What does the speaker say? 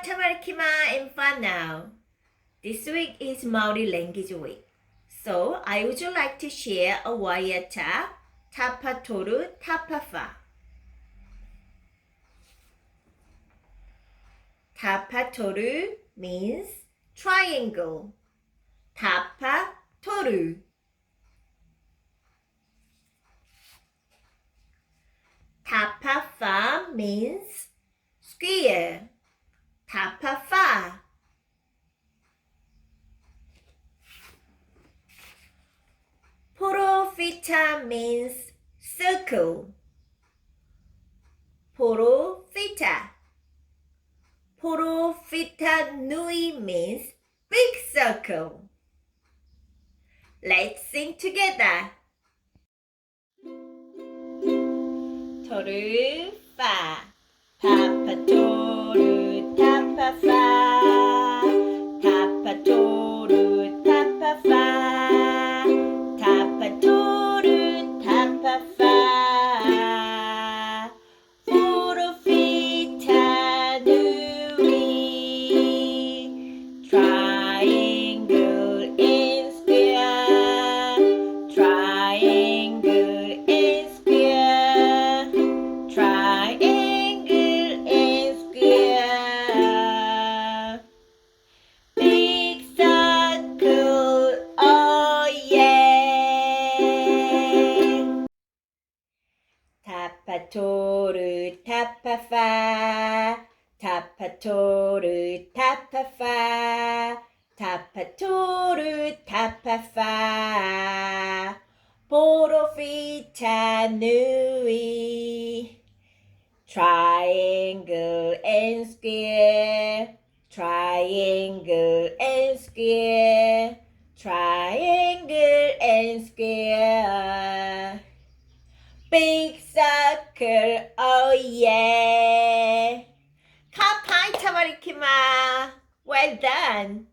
Tamarikima and fun now. This week is Maori Language Week, so I would like to share a waiata, Tapatoru Tapawhā. Tapatoru means triangle. Tapatoru. Tapawhā means square. Tapawhā. Porowhita means circle. Porowhita. Porowhita nui means big circle. Let's sing together. Toruwha, Tapatoru Tapawhā, Tapatoru Tapawhā, Tapatoru Tapawhā, Porowhita nui, triangle and square, triangle and square, triangle and square, big circle, oh yeah. Tapatoru Tapawhā, Tapatoru Tapawhā, Tapatoru Tapawhā, Porowhita nui, triangle and square, triangle and square, triangle and square, big circle, oh yeah. Ka pai tamarikima. Well done.